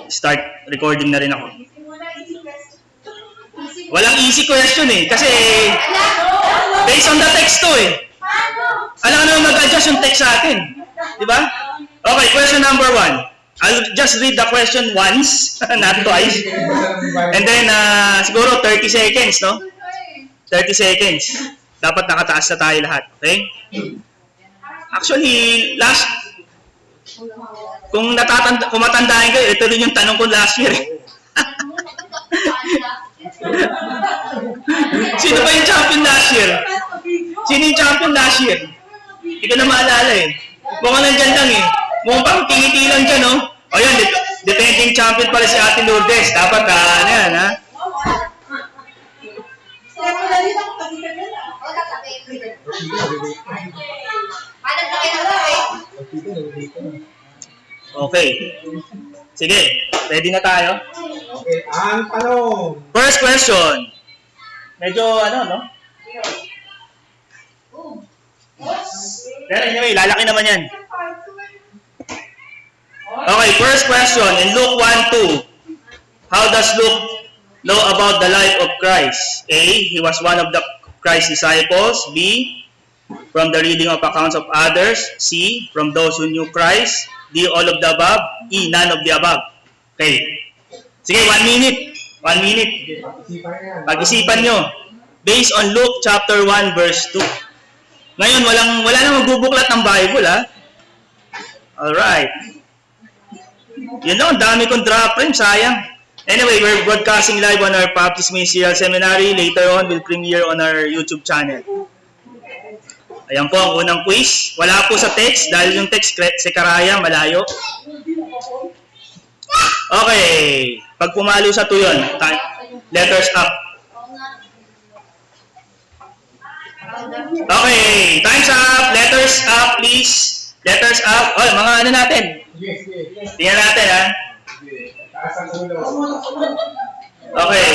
start recording na rin ako. Walang easy question eh. Kasi based on the text to eh. Alam ka naman mag-adjust yung text sa atin. Diba? Okay, question number 1. I'll just read the question once, not twice. And then, siguro 30 seconds, no? 30 seconds. Dapat nakataas na tayo lahat. Okay? Actually, kung matandaan kayo, ito rin yung tanong ko last year. Sino ba yung champion last year? Sino yung champion last year? Hindi ko na maalala eh. Mukhang nandyan lang eh. Mukhang pang tingiti lang dyan, no? O yan, defending champion pala si Ate Lourdes. Dapat ano yan, ha? Okay. Sige, ready na tayo? Okay, ang tanong. First question. Medyo no? Pero anyway, lalaki naman yan. Okay, first question. In Luke 1:2, how does Luke know about the life of Christ? A, he was one of the Christ's disciples. B, from the reading of accounts of others. C, from those who knew Christ. D, all of the above. E, none of the above. Okay. Sige, 1 minute. 1 minute. Pag-isipan nyo. Based on Luke chapter 1 verse 2. Ngayon, wala nang magbubuklat ng Bible, ha? Alright. Yun lang, dami kong drop rin, sayang. Anyway, we're broadcasting live on our Baptist Ministerial Seminary. Later on, we'll premiere on our YouTube channel. Ayan po ang unang quiz. Wala po sa text, dahil yung text, si Karaya, malayo. Okay. Pag pumalo sa tuyon, letters up. Okay. Time's up. Letters up, please. Letters up. Oh, mga ano natin. Tingnan natin, ha? Okay.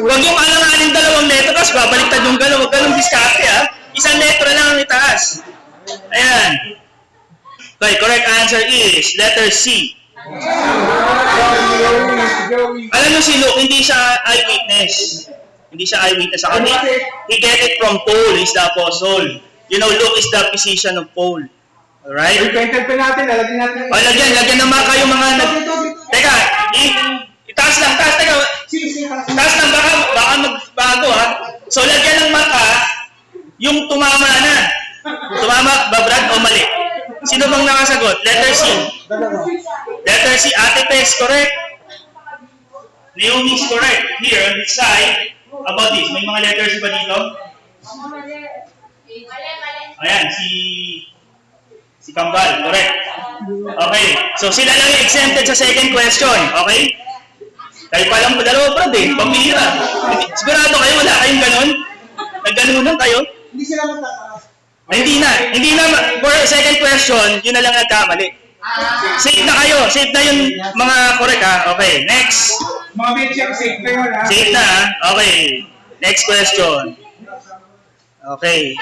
Huwag yung alanganin dalawang letra, tapos babaliktad yung gano'n. Huwag ganun diskarte, ha? Isang letra lang ang itaas. Ayan. Okay, correct answer is letter C. Alam nyo si Luke, hindi siya eyewitness. Hindi siya eyewitness. He get it from Paul, he's the apostle. You know, Luke is the physician of Paul. Alright? Ipentente natin, lalagyan natin. O, lagyan ng marka yung mga Teka, itaas lang, teka. Taas lang, baka magbago, ha? So, lagyan ng marka, yung tumama na. Tumama ba, Brad, o mali? Sino bang nakasagot? Letter C. Letter C, Ate Pes, correct? Naomi is correct. Here, on this side, about this, may mga letters ba dito? Ayan, si Kambal, correct. Okay, so sila lang yung exempted sa second question, okay? Kayo pa lang dalawa, Brad, eh. Pamilya. Sigurado kayo, wala kayong ganun? Nagganunan kayo? Hindi sila magtataas. Hindi na. For second question, yun na lang nagkamali. Safe na kayo. Safe na yung mga correct, ha? Okay, next. Mga check, safe na yun, ha? Safe na, ha? Okay. Next question. Okay.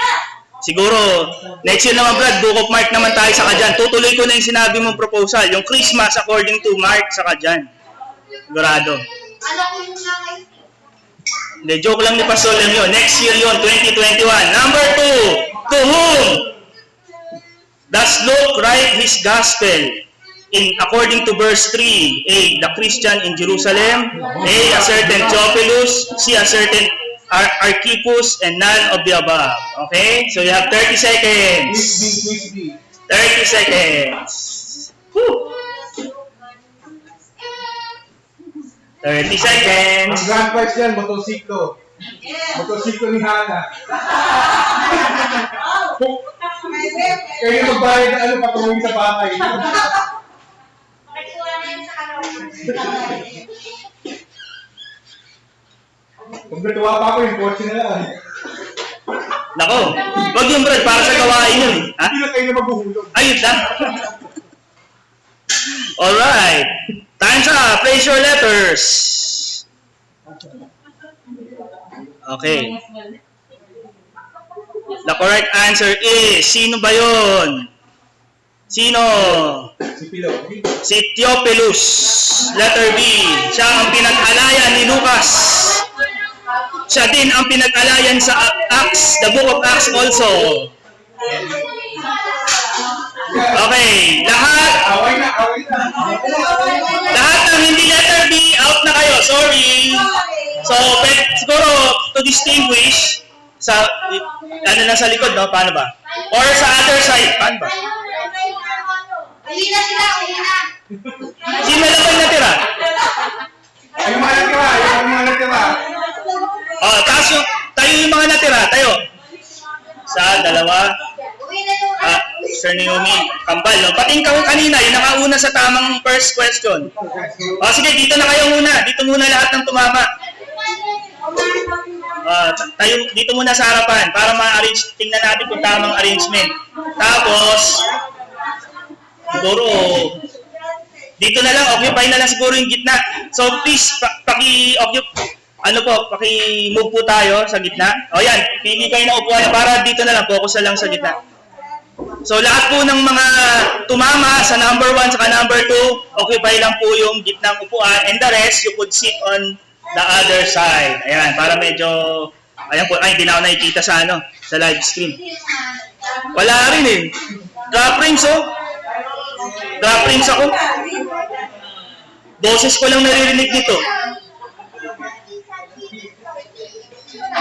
Siguro, next year naman, Brad, book of Mark naman tayo sa Kadyan. Tutuloy ko na yung sinabi mong proposal. Yung Christmas according to Mark sa Kadyan. Sigurado. Hindi, joke lang ni Pastor Lem yun. Next year yun, 2021. Number 2. To whom does Luke write his gospel? According to verse 3, A, the Christian in Jerusalem, A, a certain Theophilus, C, a certain Archippus, and none of the above. Okay? So you have 30 seconds. 30 seconds. Whew. 30 seconds. Ang grand prize yan, motosiklo. Motosiklo ni Hana. Kayo magbayad na ano, patungin sa bahay. Kung natuwa pa ako, yung kotse na lang. Nako, wag yung Brad, para sa gawain yun. Ha? Hindi na kayo na maghuhulog. Ayun lang. Alright. Time's up. Place your letters. Okay. The correct answer is, sino ba yun? Sino? Si Pilo. Si Theophilus. Letter B. Siya ang pinag-alayan ni Lucas. Siya din ang pinag-alayan sa Acts, the book of Acts also. Okay, lahat ng hindi letter B, out na kayo. Sorry. So, siguro, to distinguish, sa, ano lang sa likod, no? Paano ba? Or sa other side, paano ba? Sino lang natira? Yung mga natira. Oh, tapos tayo yung mga natira, tayo. Sa dalawa. Sir Naomi, Kambal, no? Pati ikaw kanina, yung nakauna sa tamang first question. O, sige, dito na kayo muna. Dito muna lahat ng tumama. Tayo, dito muna sa harapan para ma-arrange, tingnan natin kung tamang arrangement. Tapos, siguro, dito na lang, occupy na lang siguro yung gitna. So, please, paki-move po tayo sa gitna. O yan, pili kayo na upuan para dito na lang, focus na lang sa gitna. So, lahat po ng mga tumama sa number 1 saka number 2, occupy lang po yung gitnang upuan, and the rest, you could sit on the other side. Ayan, para medyo, ayan po, ay, hindi na ako nakikita sa sa live stream. Wala rin eh. Drop rings, oh. Drop rings ako. Boses ko lang naririnig dito.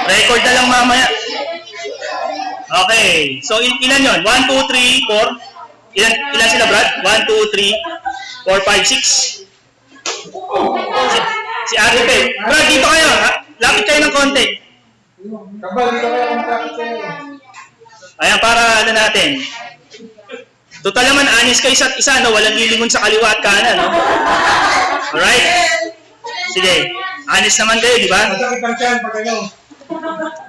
Record na lang mamaya. Okay. So, ilan yun? 1, 2, 3, 4. Ilan sila, Brad? 1, 2, 3, 4, 5, 6. Si Ate Pe. Brad, dito kayo. Lapit kayo ng konti. Kambal, dito kayo kung tapos kayo. Ayan, para natin. Total naman, anis kayo isa't isa, no? Walang lilingon sa kaliwa at kanan, no? Alright? Sige. Anis naman kayo, di ba? Masakit ang tiyan pag ano.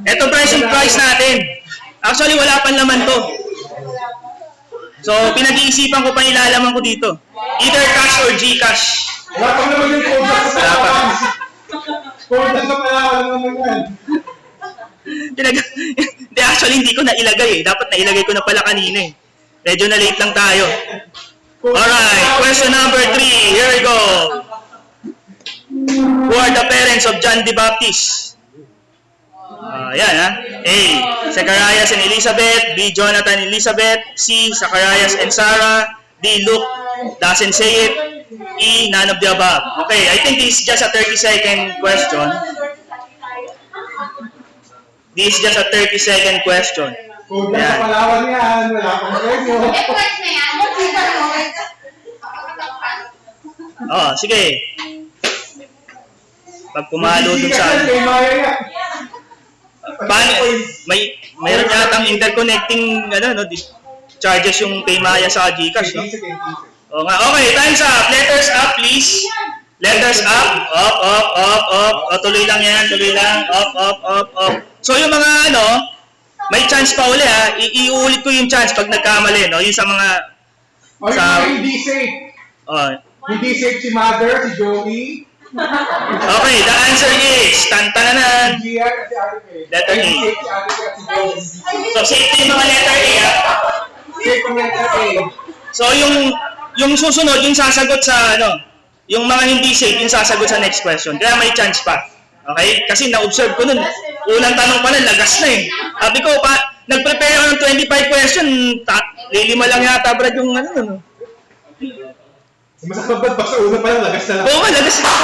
Ito present price natin. Actually, wala pang laman to. So, pinag-iisipan ko pa ilalaman ko dito. Either cash or Gcash. Wala pang naman yung code sa Wala pa. palawan. Code sa palawan naman yan. Hindi, actually, hindi ko nailagay eh. Dapat nailagay ko na pala kanina eh. Medyo na late lang tayo. Alright, question number 3. Here we go. Who are the parents of John the Baptist? Yan ha. A. Zacharias and Elizabeth. B. Jonathan and Elizabeth. C. Zacharias and Sarah. D. Luke doesn't say it. E. None of the above. Okay, I think this is just a 30-second question. This is just a 30-second question. Code lang sa palawan yan. Wala pang premyo. Oh, sige. Pag pumalo dun sa... Paano? Mayroon yatang interconnecting charges yung Paymaya sa Gcash, no? O nga. Okay, time's up. Letters up, please. Letters up. Up, up, up, up. O, tuloy lang yan. Tuloy lang. Up, up, up, up. So, yung mga may chance pa uli ha. Iuulit ko yung chance pag nagkamali, no? Yung sa mga... Hindi safe. Oh. Hindi safe si Mother, si Joey. Okay, the answer is tantananan. Letter A. So, safety yung mga letter A, ha? Safe ang letter A. So, yung susunod, yung sasagot sa, yung mga hindi safe, yung sasagot sa next question. Kaya may chance pa. Okay? Kasi na-observe ko nun, unang tanong pa na, lagas na eh. Sabi ko, nag-prepare ako ng 25 question, lilima lang yata, Brad, yung Masakabad pa sa una pa lang, lagas na lang. Oo, lagas na.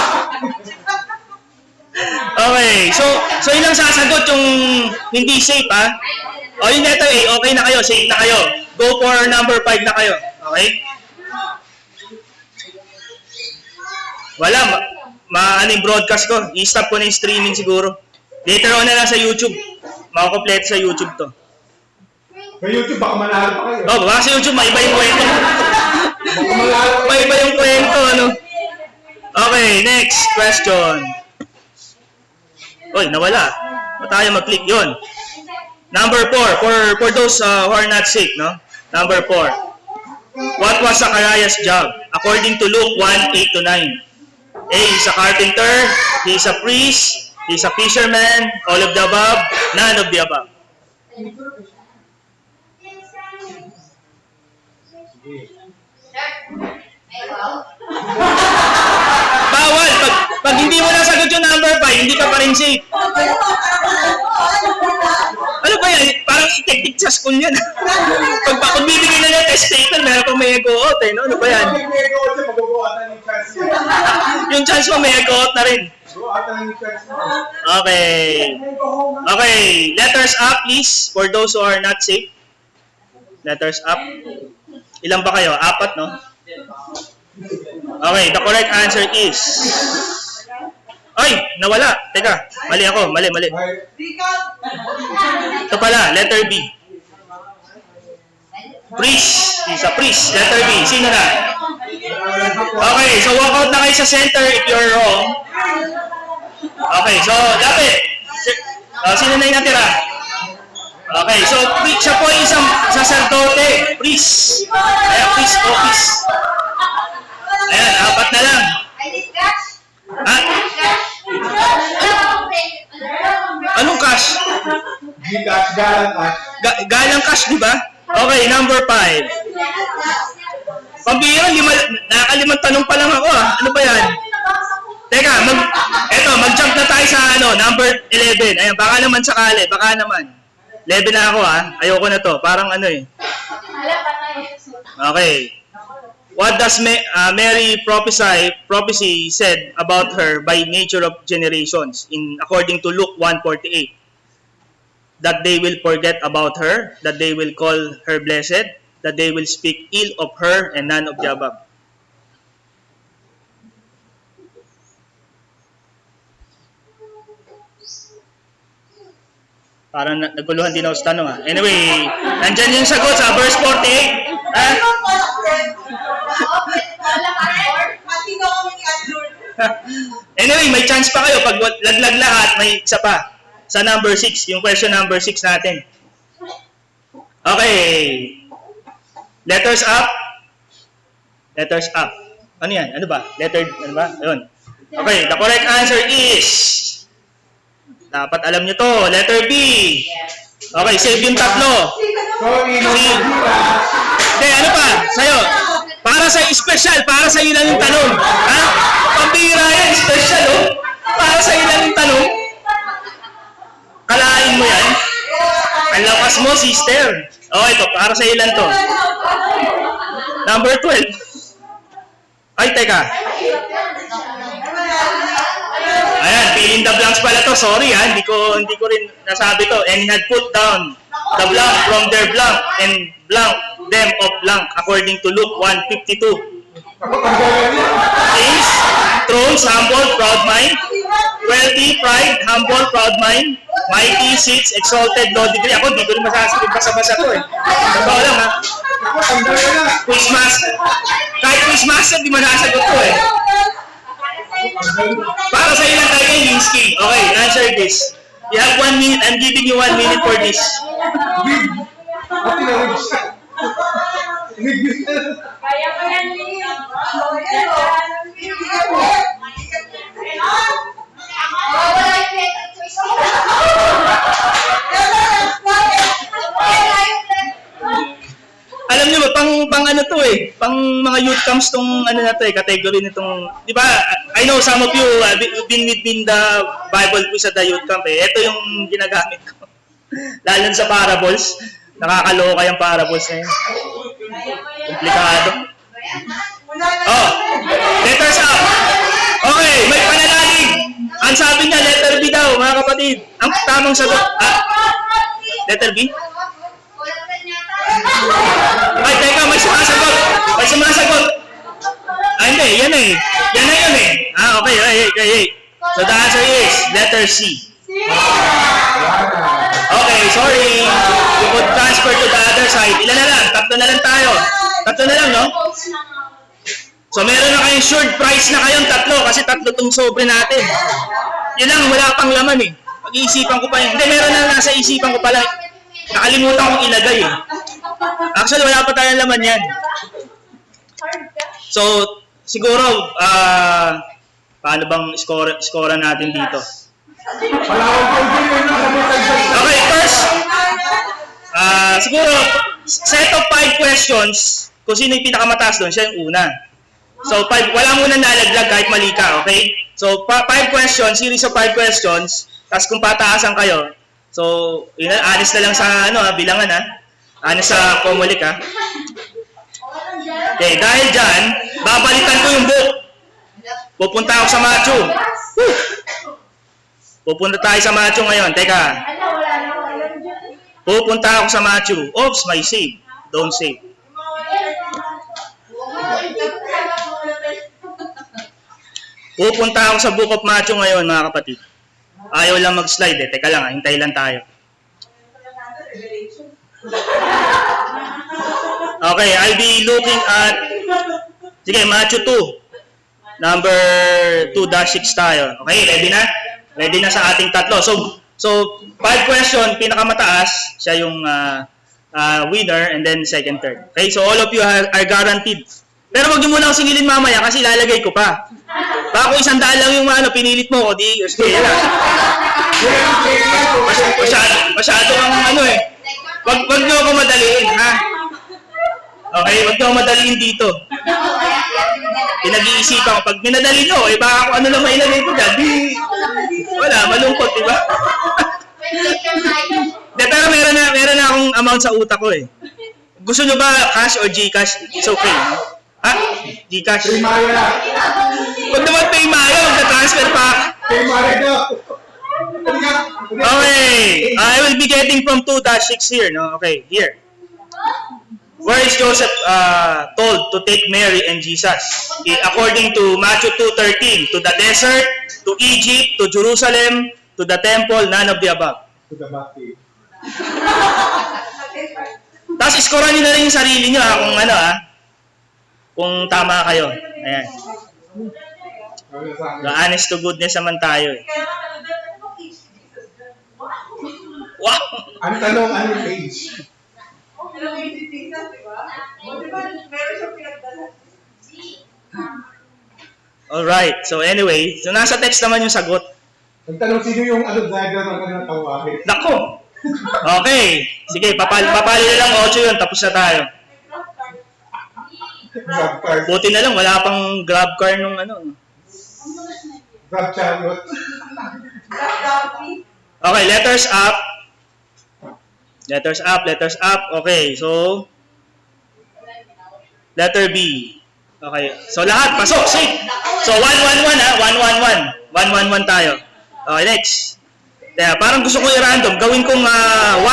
Okay, so yun ang sasagot yung hindi safe, ha? O, yung letter A, okay na kayo, safe na kayo. Go for number 5 na kayo. Okay? Wala, yung broadcast ko. I-stop ko na yung streaming siguro. Later on na lang sa YouTube. Makakompleto sa YouTube to. Sa YouTube, baka manalo pa kayo. Oh, baka sa YouTube, maiba yung kwento. Baka manalo pa Maiba yung kwento, Okay, next question. Oy, nawala. Ba't tayo mag-click yun? Number 4, for those who are not sick, no? Number 4. What was Zacharias' job? According to Luke 1:8-9. A, he's a carpenter, he's a priest, he's a fisherman, all of the above, none of the above. hindi mo nasagot yung number 5, hindi ka pa rin safe. Ano ba yan? Parang itik-tik sa school yan. Pag bibigyan na ng test paper, meron pang may go-out eh. No? Ano ba yan? Yung chance mo may go-out na rin. Okay. Okay. Letters up, please. For those who are not safe. Letters up. Ilan ba kayo? 4, no? Okay. The correct answer is... Ay! Nawala. Teka. Mali ako. Mali. Ito pala. Letter B. Priest. Is a priest. Letter B. Sino na? Okay. So, walk out na kayo sa center if you're wrong. Okay. So, dapat. Sino na yung natira? Okay. So, siya po ay isang sacerdote. Priest. Ayan. Priest. Office. Ayan. 4 na lang. Ha? Anong cash? Galang cash, di ba? Okay, number 5. Pambira, nakalimang tanong pa lang ako. Ano ba yan? Teka, mag-jump na tayo sa number 11. Ayan, baka naman sakali, baka naman. 11 na ako ayoko na to. Parang Okay. What does Mary prophecy said about her by nature of generations according to Luke 1:48? That they will forget about her, that they will call her blessed, that they will speak ill of her and none of the above. Parang naguluhan din ako sa tanong Anyway, nandyan yung sagot sa verse 48. Anyway, may chance pa kayo. Pag laglag lahat, may isa pa. Sa number 6, yung question number 6 natin. Okay. Letters up. Letters up. Ano yan? Ano ba? Ano ba? Ayun. Okay, the correct answer is... Dapat alam nyo to. Letter B. Okay, save yung tatlo. Save. Hindi, ano pa? Sa'yo. Para sa special, para sa lang yung tanong. Ha? Pambira yan, special, Para sa lang yung tanong. Kalain mo yan. Ang lakas mo, sister. Okay, ito, para sa ilan to. Number 12. Ay, teka. Ayan, fill in the blanks pala to. Sorry hindi ko rin nasabi to. And had put down the blank from their blank and blank them of blank according to Luke 1:52. Kings, thrones, humble, proud mind. Wealthy, pride, humble, proud mind. Mighty, seats, exalted, low degree. Ako, di ko rin masasabi basa-basa to Sabaw lang Quizmaster. Kahit quizmaster, di masasagot to Para sa ilang tayo yung Linsky. Okay, answer this. You have 1 minute. I'm giving you 1 minute for this. Kaya ko yan, Alam niyo ba, pang ano to pang mga youth camps tong na to category nitong, di ba, I know some of you been within the Bible quiz at the youth camp Ito yung ginagamit ko. Lalo sa parables, nakakaloka yung parables na yun. Komplikado. Letters up. Okay, may panalangin. Ang sabi niya, letter B daw, mga kapatid. Ang tamang sagot, letter B? Ay, teka, may sumasagot. Hindi, yan Yan na yun okay. So the answer is letter C. Okay, sorry. You could transfer to the other side. Ilan na lang? 3 na lang tayo. 3 na lang, no? So meron na kayong short price na kayong 3 kasi 3 tong sobre natin. Yun lang, wala pang laman Pag-iisipan ko pa yun. Hindi, meron na nasa isipan ko pala. Nakalimutan kong ilagay Actually, wala pa tayong laman yan. So, siguro, paano bang score natin dito? Okay, first, siguro, set of 5 questions, kung sino yung pinakamataas doon, siya yung una. So, 5, wala muna nalaglag kahit mali ka, okay? So, 5 questions, series of 5 questions, tapos kung pataasan kayo, so, honest na lang sa, bilangan, ha? Honest sa Comelec, ha? Okay, dahil dyan, babalikan ko yung book. Pupunta ako sa Matthew. Woo! Pupunta tayo sa Matthew ngayon. Teka, pupunta ako sa Matthew. Oops, may save. Don't save. Pupunta ako sa Book of Matthew ngayon, mga kapatid. Ayaw lang mag-slide eh. Teka lang, hintay lang tayo. Okay, I'll be looking at... Sige, Matthew 2. Number 2-6 tayo. Okay, ready na? Ready na sa ating tatlo. So 5 question, pinakamataas, siya yung winner, and then second, third. Okay, so all of you are guaranteed. Pero wag niyo muna akong singilin mamaya kasi lalagay ko pa. Baka kung 100 lang yung pinilit mo, o di, sige lang. Masyado kang eh. Wag niyo ako madaliin, ha? Okay, wag niyo ako madaliin dito. Pinag-iisipan ko. Pag minadali nyo, baka kung ano lang mailagay ko dyan, wala, malungkot, di ba? Pero meron na akong amount sa utak ko eh. Gusto nyo ba cash or Gcash? It's okay. Ha? Gcash? Paymaya. Huwag naman Paymaya, magta-transfer pa. Paymaya na. Okay, I will be getting from 2-6 here, no? Okay, here. Where is Joseph told to take Mary and Jesus? According to Matthew 2:13, to the desert, to Egypt, to Jerusalem, to the temple, none of the above. To the back. Tapos iskoran nyo na rin yung sarili nyo kung tama kayo. Ayan. The honest to goodness naman tayo eh. Wow! Ang tanong, anong age? Alright, so anyway, so nasa text naman yung sagot. Ang tanong, sino yung diagram ng kanilang tawagin? Nako! Okay, sige, papali na lang 8 yun, tapos na tayo. Grab card. Buti na lang, wala pang grab car nung Grab chariot. Okay, letters up. Letters up, letters up. Okay, so letter B. Okay, so lahat, pasok, safe. So 1-1-1 ha, 1-1-1. 1-1-1 tayo. Okay, next. Kaya parang gusto ko i-random. Gawin kong 1-7.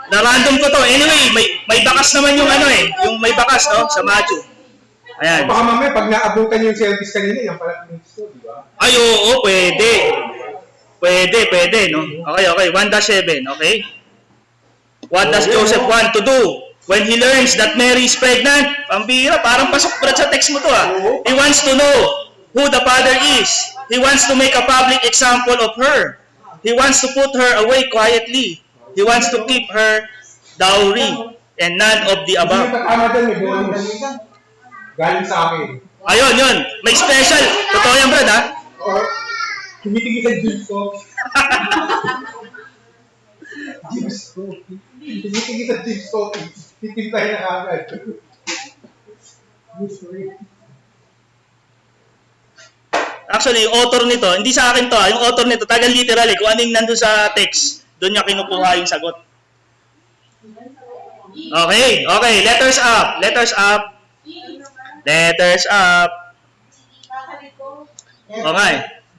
Na-random ko to. Anyway, may bakas naman yung yung may bakas, no? Sa Matthew. Ayan. Baka mamaya, pag naabutan yung service kanina, yung pala gusto, di ba? Ay, oo, pwede. Pwede, no? Okay. 1-7, okay? What does Joseph want to do when he learns that Mary is pregnant? Pambira, parang pasok Brad sa text mo to He wants to know who the father is. He wants to make a public example of her. He wants to put her away quietly. He wants to keep her dowry and none of the Hindi above. pa tama dyan, may bonus. Galing sa akin. Ayun, yun. May special. Totoo yan, Brad, ha? Oo. Tumitigil sa juice ko. Juice ko. Tumitigil sa juice ko. Titimplahin na kagad. Juice ko rin. Actually, yung author nito, hindi sa akin to yung author nito, tagal literal kung ano yung nandun sa text, doon niya kinukuha yung sagot. Okay, letters up.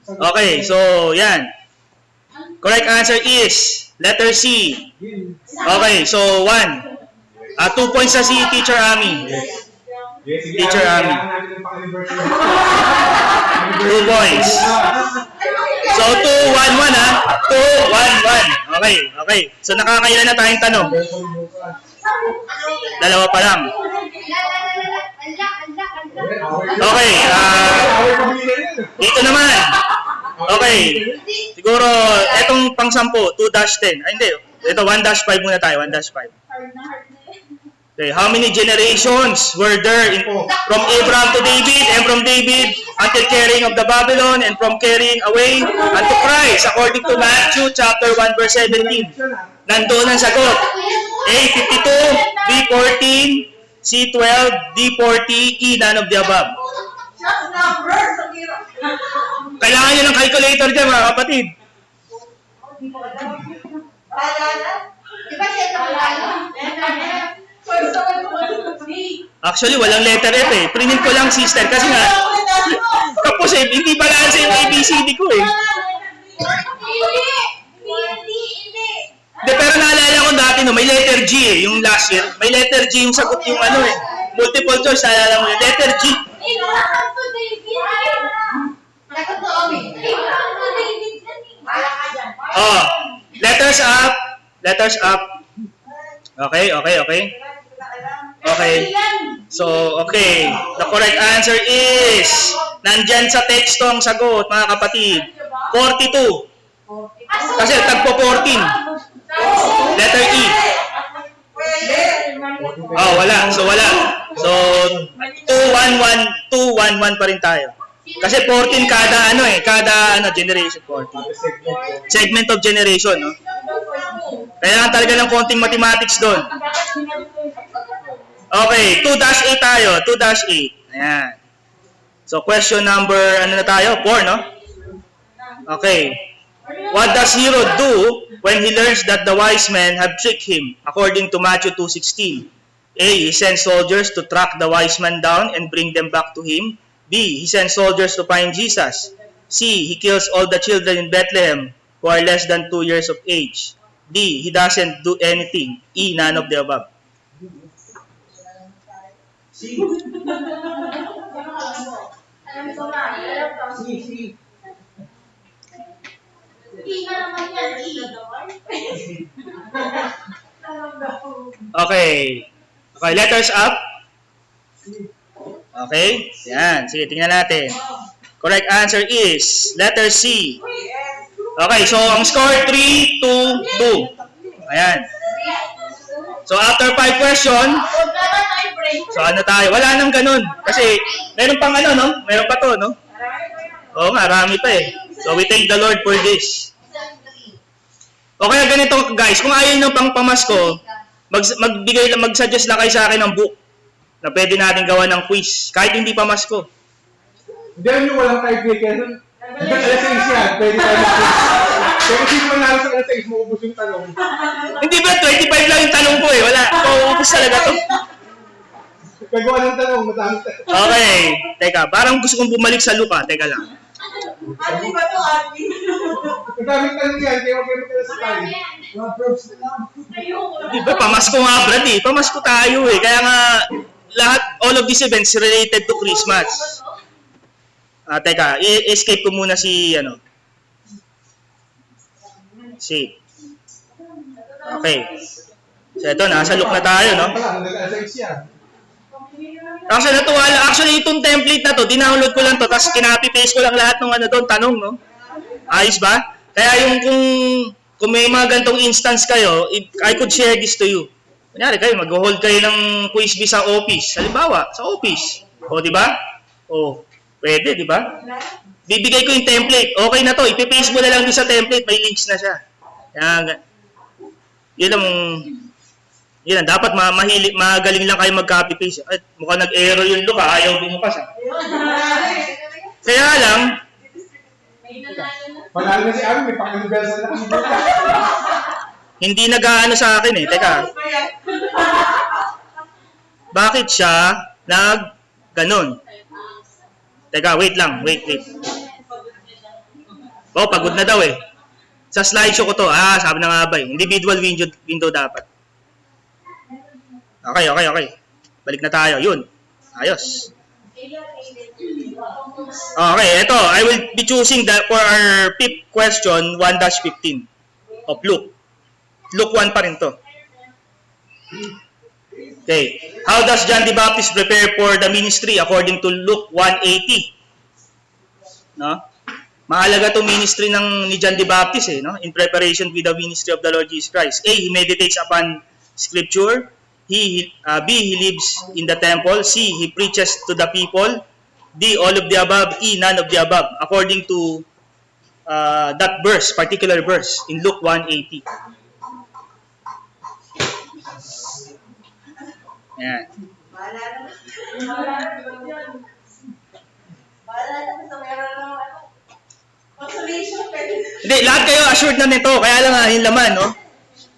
Okay, so yan. Correct answer is letter C. Okay, so 1. 2 points sa si Teacher Ami. Sige, Teacher Ami. kailangan natin ng pang-anniversary. 2 points. So 2-1-1 ha. 2-1-1. Okay. So nakakailan na tayong tanong? Dalawa pa lang. Okay, dito naman. Okay. Siguro, etong pang-10, 2-10. Ay, hindi. Ito, 1-5 muna tayo, 1-5. Okay, how many generations were there from Abraham to David, and from David until carrying of the Babylon, and from carrying away unto Christ, according to Matthew chapter 1, verse 17. Nandoon ang sagot. A, 52, B, 14, C, C, 12, D, 40, E, none of the above. Just numbers. Ang hirap. Kailangan nyo ng calculator dyan, mga kapatid. Wala na. Di ba siya ito wala na? First of all, Actually, walang letter F eh. Prinint ko lang, sister, kasi nga, kapos eh, hindi balance yung ABCD ko eh. Hindi. De, pero naalala ko dati, no, may letter G eh, yung last year. May letter G yung sagot yung ano eh. Multiple choice, naalala mo yun. Letter G. Oh, letters up. Letters up. Okay. Okay. So, okay. The correct answer is, nandyan sa teksto ang sagot, mga kapatid. 42. Kasi tagpo 14. Letter E. Oh, wala. So, wala. So, 2-1-1 pa rin tayo. Kasi 14 kada generation 14. Segment of generation, no? Kailangan talaga ng konting mathematics doon. Okay, 2-8 tayo. 2-8. Ayan. So, question number, ano na tayo? 4, no? Okay. What does Herod do when he learns that the wise men have tricked him, according to Matthew 2:16? A. He sends soldiers to track the wise men down and bring them back to him. B. He sends soldiers to find Jesus. C. He kills all the children in Bethlehem who are less than 2 years of age. D. He doesn't do anything. E. None of the above. Okay. Okay, letters up. Okay. Yan. Sige, tingnan natin. Correct answer is letter C. Okay, so ang score 3-2-2. Ayan. So after 5 question, so ano tayo? Wala nang ganun. Kasi meron pang ano, no? Meron pa to, no? Oo nga, marami pa eh. So we thank the Lord for this. O kaya ganito guys, kung ayaw nyo pang pamasko, mag-suggest lang kayo sa akin ng book na pwede natin gawa ng quiz. Kahit hindi pamasko. Hindi nyo walang tiebreaker. Hanggang alas 6 yan, pwede tayo mag-quiz. Pero hindi mo nanalo sa alas 6, maubos yung tanong. Hindi ba? 25 lang yung tanong ko eh. Wala. Maubos talaga to. Gagawa ng tanong, madami tanong. Okay. Teka, parang gusto kong bumalik sa Luka. Teka lang. Ate ba to, ate? Ang daming tanong yan, kaya huwag kayo magkalas tayo. Mga props na lang. Di ba? Pamasko nga, Brad eh. Pamasko tayo eh. Kaya nga, lahat, all of these events related to Christmas. Teka, escape ko muna si, si. Okay. So, ito, nasa look na tayo, no? Wala, hanggang alas 6 yan. Actually, itong template na to, dinownload ko lang to, tapos kinopy-paste ko lang lahat ng tanong, no? Ayos ba? Kaya yung kung may mga gantong instance kayo, I could share this to you. Kunyari kayo, mag-hold kayo ng quiz bee sa office. Halimbawa, sa office. O, di ba? O, pwede, di ba? Bibigay ko yung template. Okay na to, ipipaste mo na lang din sa template, may links na siya. Kaya, yun lang, dapat magaling lang kayo mag-copy-paste. Ay, mukhang nag-error yung Luka, ayaw bumukas. Kaya lang, Manalo na si Ami, may pang-universal na kami. hindi nag-aano sa akin eh. Teka, bakit siya ganun? Teka, wait lang, wait. Oh, pagod na daw eh. Sa slideshow ko to, sabi na nga ba eh. Individual window dapat. Okay. Balik na tayo. Yun. Ayos. Okay, ito. I will be choosing for our 5th question, 1-15 of Luke. Luke 1 pa rin to. Okay. How does John the Baptist prepare for the ministry according to Luke 1:80? No? Mahalaga to ministry ni John the Baptist no? In preparation with the ministry of the Lord Jesus Christ. A. He meditates upon scripture. B. He lives in the temple. C. He preaches to the people. D. All of the above. E. None of the above. According to that verse, particular verse in Luke 1:80. Yan. Bahala na. Bahala na sa meron ng ano. Consolation, pwede. Hindi, lahat kayo assured na nito. Kaya lang yung laman, no?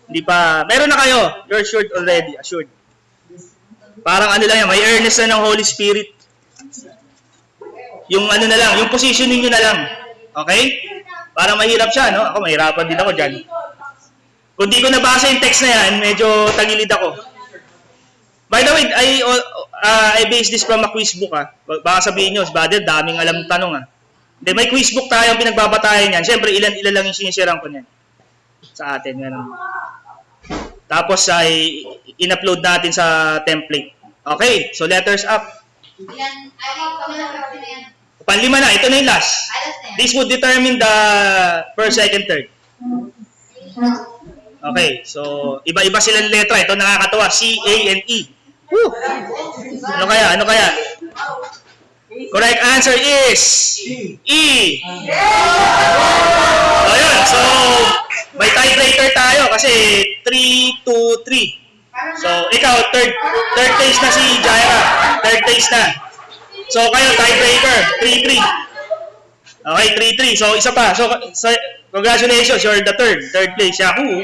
Hindi pa. Meron na kayo. You're assured already. Assured. Parang ano lang yan. May earnest na ng Holy Spirit. Yung ano na lang. Yung positioning nyo na lang. Okay? Parang mahirap siya, no? Ako, mahirapan din ako dyan. Kung di ko nabasa yung text na yan, medyo tagilid ako. By the way, I based this from a quiz book, ha? Baka sabihin nyo, brother, daming alam tanong, ha? Hindi, may quiz book tayo ang pinagbabatayan yan. Siyempre, ilan lang yung sinishare ko niyan. Sa atin, ganun. Tapos, ay in-upload natin sa template. Okay, so letters up. Ilan, pamilya na yan. Panlima na, ito na yung last. Alas na yan. This would determine the first, second, third. Okay, so iba-iba silang letra. Ito nakakatawa, C, A, and E. Woo! Ano kaya? Ano kaya? Correct answer is E. So, yun. So, may tiebreaker tayo kasi 3-2-3. So, ikaw, third place na si Jaira. Third place na. So, kayo, tiebreaker. 3-3. Okay, 3-3. So, isa pa. So, congratulations. You're the third place. Yahoo!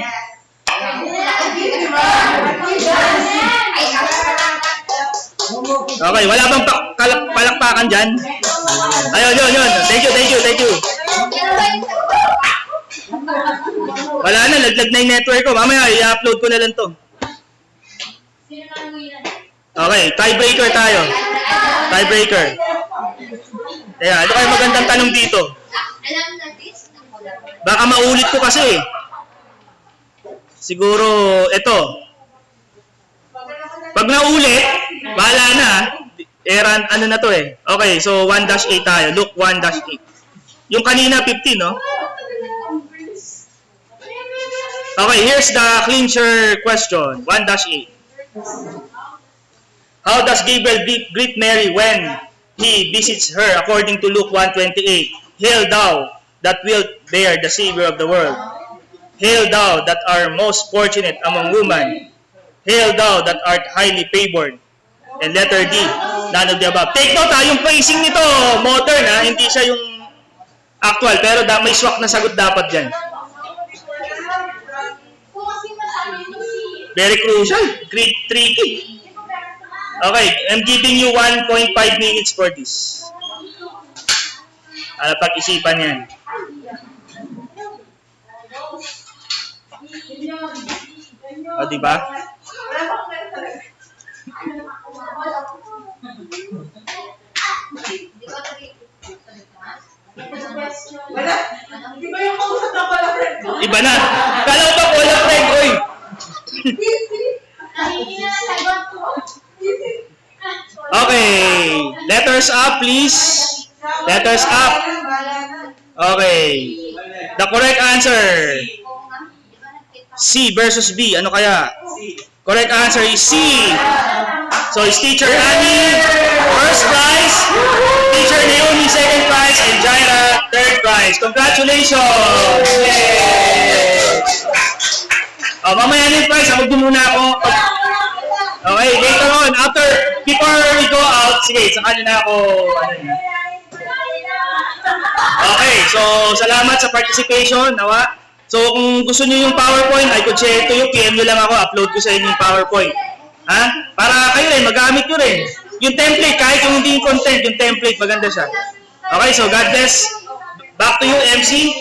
Okay, wala bang palakpakan dyan? Ayun, yun. Thank you. Wala na, laglag na yung network ko. Mamaya, i-upload ko na lang to. Okay, tiebreaker tayo. Tiebreaker. Kaya, ano kayo magandang tanong dito? Baka maulit ko kasi. Siguro, ito. Pag naulit, bahala na. Ano na to eh. Okay, so 1-8 tayo. Look, 1-8. Yung kanina, 15, no? Okay, here's the clincher question. 1-8. How does Gabriel greet Mary when he visits her according to Luke 1:28? Hail thou that wilt bear the Savior of the world. Hail thou that art most fortunate among women. Hail thou that art highly favored. And letter D, none of the above. Take note ha, yung phrasing nito, modern ha, hindi siya yung actual, pero may swak na sagot dapat dyan. Very crucial, tricky. Okay, I'm giving you 1.5 minutes for this. Pag-isipan yan. O, diba? Wala. Di ba yung kausap na pala friend ko? Iba na. Kala ko ba wala friend, oy? Okay, letters up please. Letters up. Okay. The correct answer. C versus B. Ano kaya? Correct answer is C. So it's Teacher Annie, first prize. Teacher Naomi, second prize. And Jaira, third prize. Congratulations! Yay! Mamaya na yung prize. Huwag din muna ako. Okay, later on, before we go out, sige, sa kanina ako, Okay, so salamat sa participation, nawa. So kung gusto niyo yung PowerPoint, I could share it to you. PM nyo lang ako, upload ko sa inyo yung PowerPoint. Ha? Para kayo rin, magamit nyo rin. Yung template, kahit yung hindi yung content, yung template, maganda siya. Okay, so God bless. Back to you, MC.